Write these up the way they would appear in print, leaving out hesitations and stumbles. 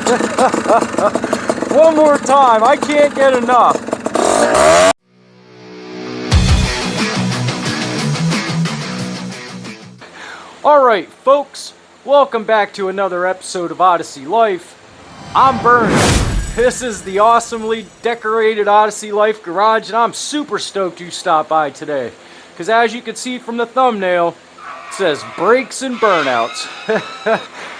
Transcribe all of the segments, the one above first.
One more time, I can't get enough. Alright folks, welcome back to another episode of Odyssey Life. I'm Bernie. This is the awesomely decorated Odyssey Life garage, and I'm super stoked you stopped by today. Because as you can see from the thumbnail, it says brakes and burnouts.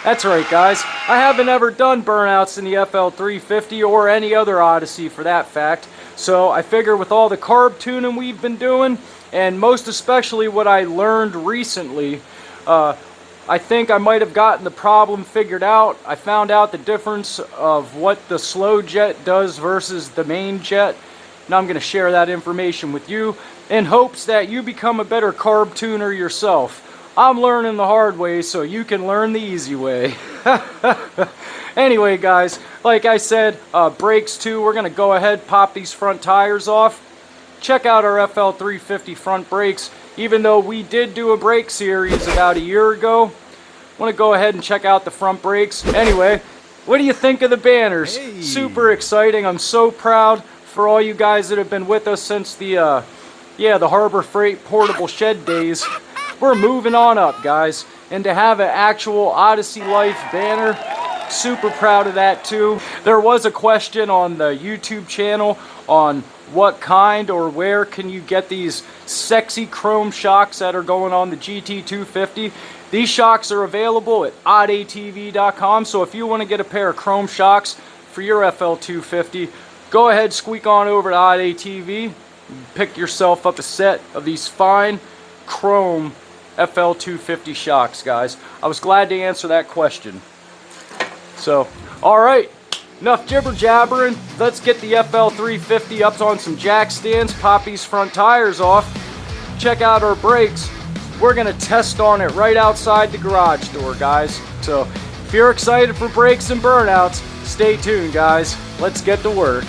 That's right guys, I haven't ever done burnouts in the FL350 or any other Odyssey for that fact. So I figure with all the carb tuning we've been doing, and most especially what I learned recently, I think I might have gotten the problem figured out. I found out the difference of what the slow jet does versus the main jet. And I'm going to share that information with you in hopes that you become a better carb tuner yourself. I'm learning the hard way so you can learn the easy way. Anyway guys, like I said, brakes too. We're going to go ahead, pop these front tires off. Check out our FL350 front brakes. Even though we did do a brake series about a year ago, I want to go ahead and check out the front brakes. Anyway, what do you think of the banners? Hey. Super exciting. I'm so proud for all you guys that have been with us since the Harbor Freight portable shed days. We're moving on up, guys. And to have an actual Odyssey Life banner, super proud of that too. There was a question on the YouTube channel on what kind or where can you get these sexy chrome shocks that are going on the GT250. These shocks are available at odysseylifebybernie.com, so if you want to get a pair of chrome shocks for your FL250, go ahead, squeak on over to ODATV, pick yourself up a set of these fine chrome FL250 shocks, guys. I was glad to answer that question. So, alright, enough jibber jabbering. Let's get the FL350 up on some jack stands, pop these front tires off, check out our brakes. We're going to test on it right outside the garage door, guys. So if you're excited for brakes and burnouts, stay tuned, guys. Let's get to work.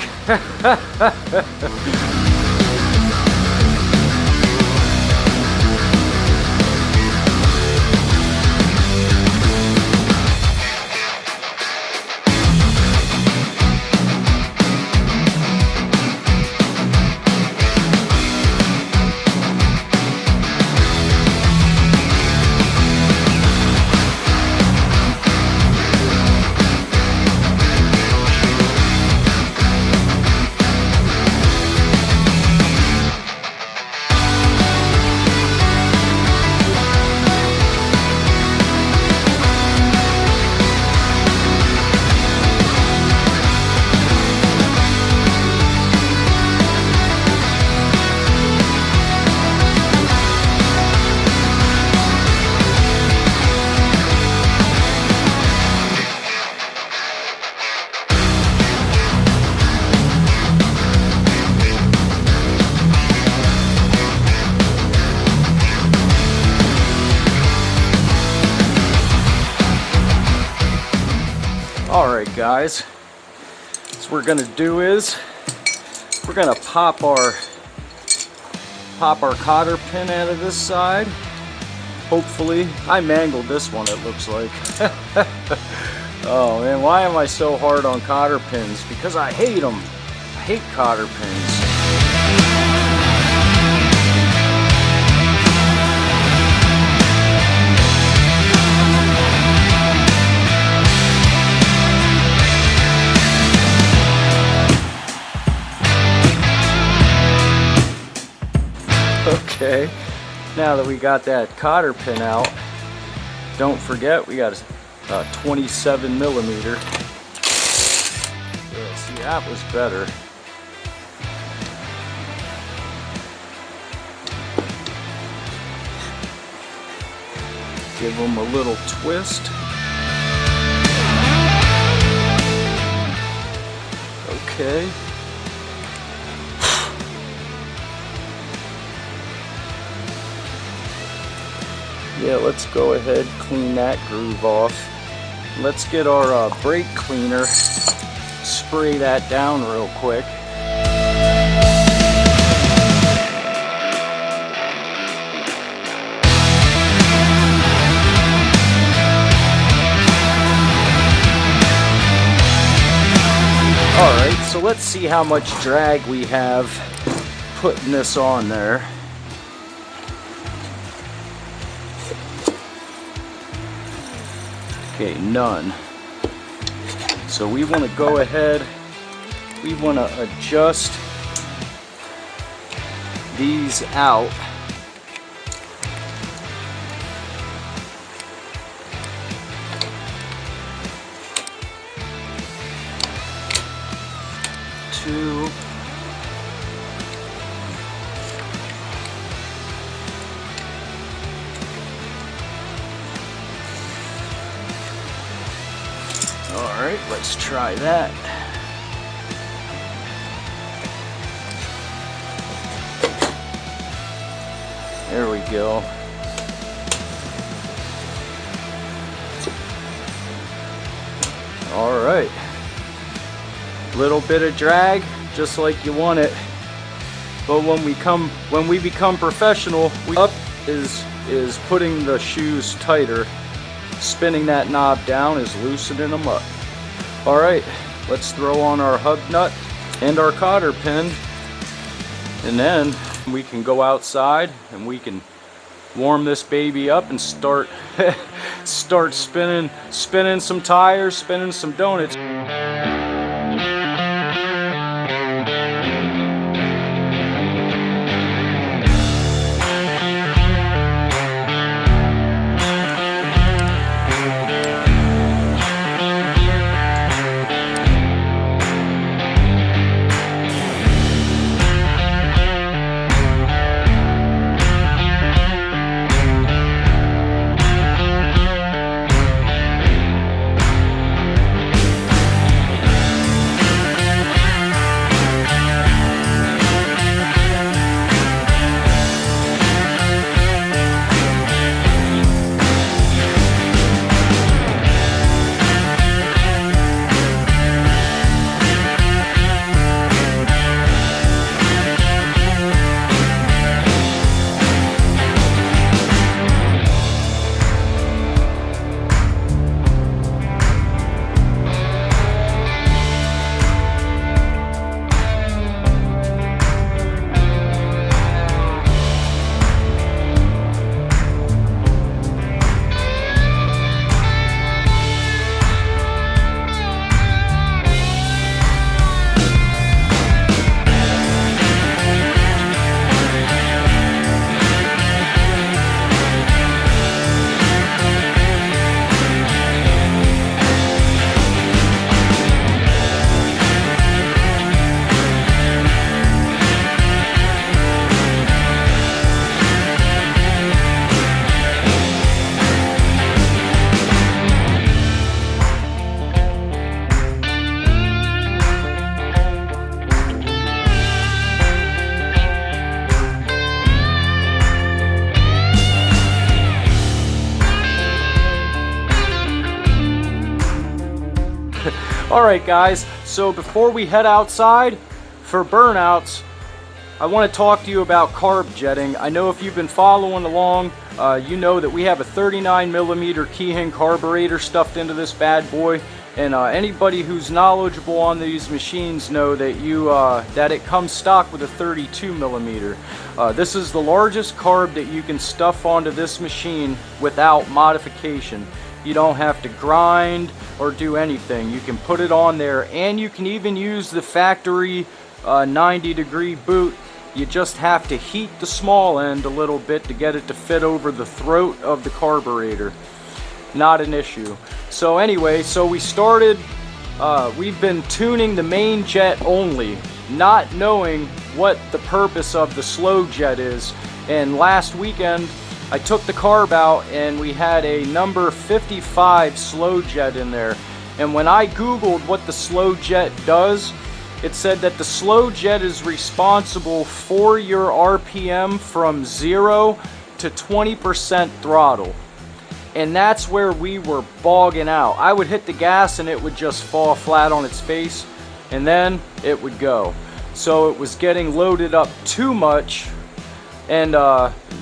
Alright guys, so what we're gonna do is we're gonna pop our cotter pin out of this side. Hopefully, I mangled this one, it looks like. Oh man, why am I so hard on cotter pins? Because I hate them. I hate cotter pins. Okay, now that we got that cotter pin out, don't forget we got a 27 millimeter. Yeah, see, that was better. Give them a little twist. Okay. Yeah, let's go ahead, clean that groove off. Let's get our brake cleaner, spray that down real quick. Alright, so let's see how much drag we have putting this on there. Okay, none. So we want to go ahead, we want to adjust these out. Two. All right, let's try that. There we go. All right. Little bit of drag, just like you want it. But when we become professional, up is putting the shoes tighter. Spinning that knob down is loosening them up. All right, let's throw on our hub nut and our cotter pin, and then we can go outside and we can warm this baby up and start spinning some tires, spinning some donuts. Alright guys, so before we head outside for burnouts, I want to talk to you about carb jetting. I know if you've been following along, you know that we have a 39mm Keihin carburetor stuffed into this bad boy, and anybody who's knowledgeable on these machines know that that it comes stock with a 32mm. This is the largest carb that you can stuff onto this machine without modification. You don't have to grind or do anything. You can put it on there, and you can even use the factory 90-degree boot. You just have to heat the small end a little bit to get it to fit over the throat of the carburetor. Not an issue. So anyway, so we started, we've been tuning the main jet only, not knowing what the purpose of the slow jet is. And last weekend, I took the carb out and we had a number 55 slow jet in there. And when I Googled what the slow jet does, it said that the slow jet is responsible for your RPM from 0 to 20% throttle. And that's where we were bogging out. I would hit the gas and it would just fall flat on its face, and then it would go. So it was getting loaded up too much. And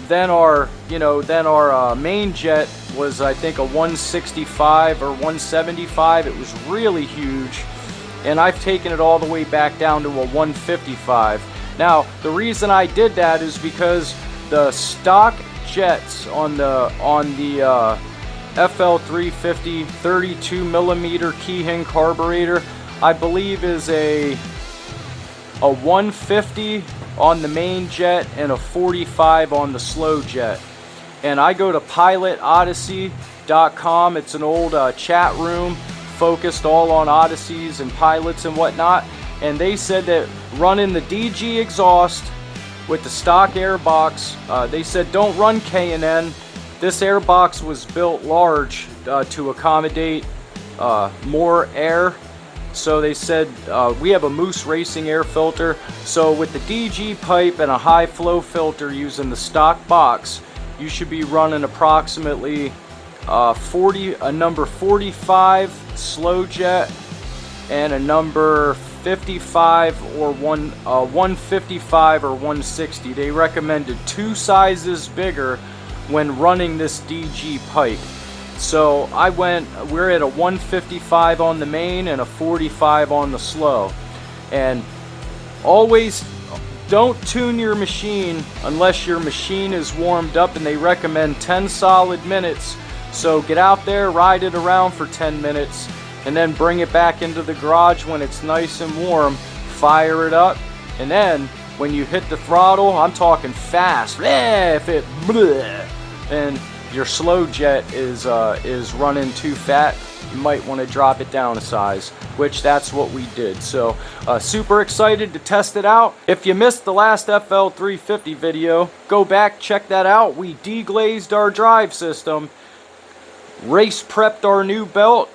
then our main jet was, I think, a 165 or 175. It was really huge, and I've taken it all the way back down to a 155. Now, the reason I did that is because the stock jets on the FL350 32 millimeter Keihin carburetor, I believe is a 150 on the main jet and a 45 on the slow jet. And I go to pilotodyssey.com. It's an old chat room focused all on Odysseys and pilots and whatnot. And they said that running the DG exhaust with the stock airbox, they said don't run K&N. This airbox was built large to accommodate more air. So they said we have a Moose Racing air filter. So with the DG pipe and a high flow filter using the stock box, you should be running approximately a number 45 slow jet and a number 55 or 155 or 160. They recommended 2 sizes bigger when running this DG pipe. So we're at a 155 on the main and a 45 on the slow. And always don't tune your machine unless your machine is warmed up, and they recommend 10 solid minutes. So get out there, ride it around for 10 minutes, and then bring it back into the garage when it's nice and warm, fire it up, and then when you hit the throttle, I'm talking fast, and your slow jet is running too fat, you might want to drop it down a size, which that's what we did. So super excited to test it out. If you missed the last FL350 video, go back, check that out. We deglazed our drive system, race prepped our new belt.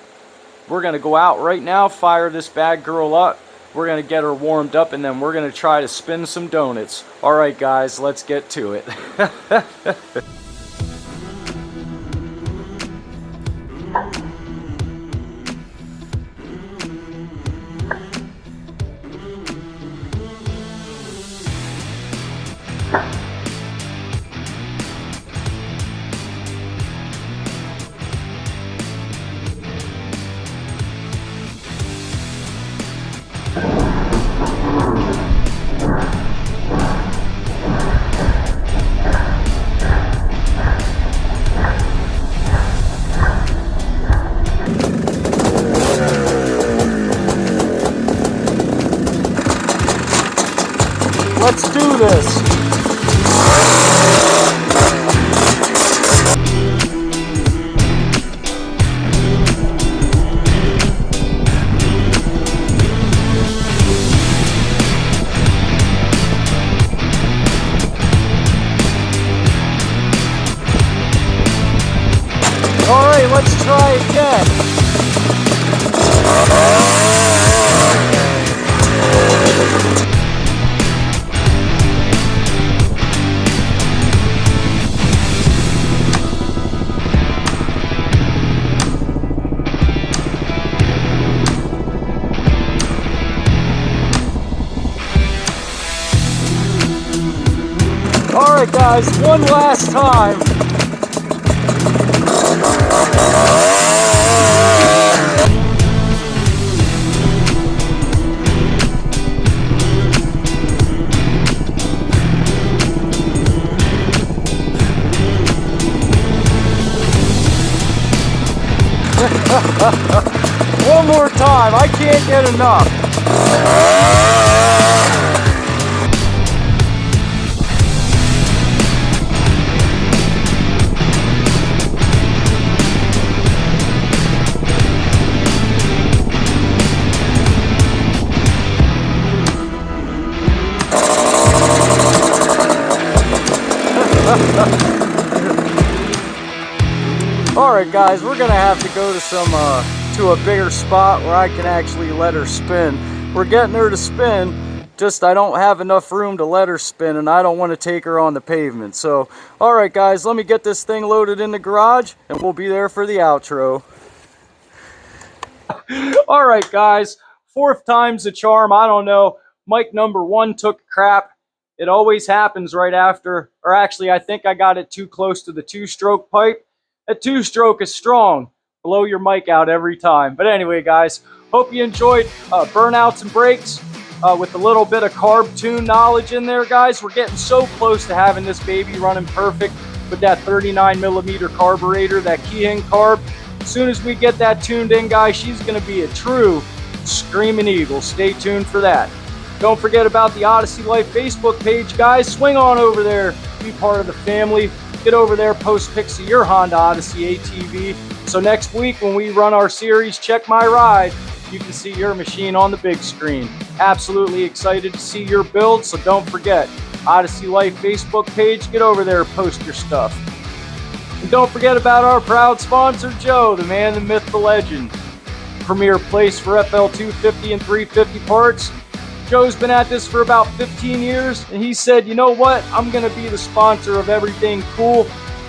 We're going to go out right now, fire this bad girl up. We're going to get her warmed up, and then we're going to try to spin some donuts. All right, guys, let's get to it. Let's do this. All right, let's try again. All right, guys, one last time. One more time, I can't get enough. Alright guys, we're gonna have to go to to a bigger spot where I can actually let her spin. We're getting her to spin, just I don't have enough room to let her spin, and I don't want to take her on the pavement. So, alright guys, let me get this thing loaded in the garage and we'll be there for the outro. Alright guys, 4th time's a charm. I don't know, mic number 1 took crap. It always happens right after, or actually I think I got it too close to the 2-stroke pipe. That 2-stroke is strong, blow your mic out every time. But anyway, guys, hope you enjoyed Burnouts and Brakes with a little bit of carb tune knowledge in there, guys. We're getting so close to having this baby running perfect with that 39mm carburetor, that Keihin Carb. As soon as we get that tuned in, guys, she's going to be a true screaming eagle. Stay tuned for that. Don't forget about the Odyssey Life Facebook page, guys. Swing on over there, be part of the family. Get over there, post pics of your Honda Odyssey ATV. So next week when we run our series, Check My Ride, you can see your machine on the big screen. Absolutely excited to see your build, so don't forget, Odyssey Life Facebook page, get over there, post your stuff. And don't forget about our proud sponsor, Joe, the man, the myth, the legend. Premier place for FL350 and 350 parts. Joe's been at this for about 15 years, and he said, you know what, I'm going to be the sponsor of everything cool.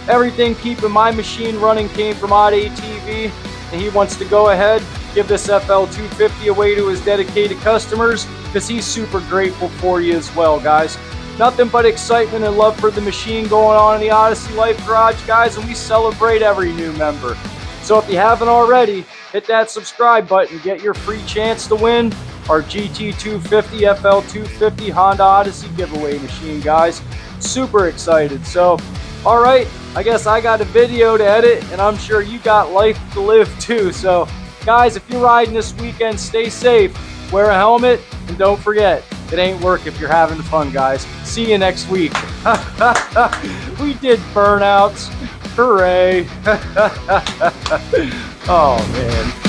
Everything keeping my machine running came from Odd ATV, and he wants to go ahead, give this FL350 away to his dedicated customers, because he's super grateful for you as well, guys. Nothing but excitement and love for the machine going on in the Odyssey Life Garage, guys, and we celebrate every new member. So if you haven't already, hit that subscribe button, get your free chance to win our GT250 FL250 Honda Odyssey giveaway machine, guys. Super excited. So, all right, I guess I got a video to edit, and I'm sure you got life to live too. So, guys, if you're riding this weekend, stay safe, wear a helmet, and don't forget, it ain't work if you're having fun, guys. See you next week. We did Burnouts. Hooray. Oh, man.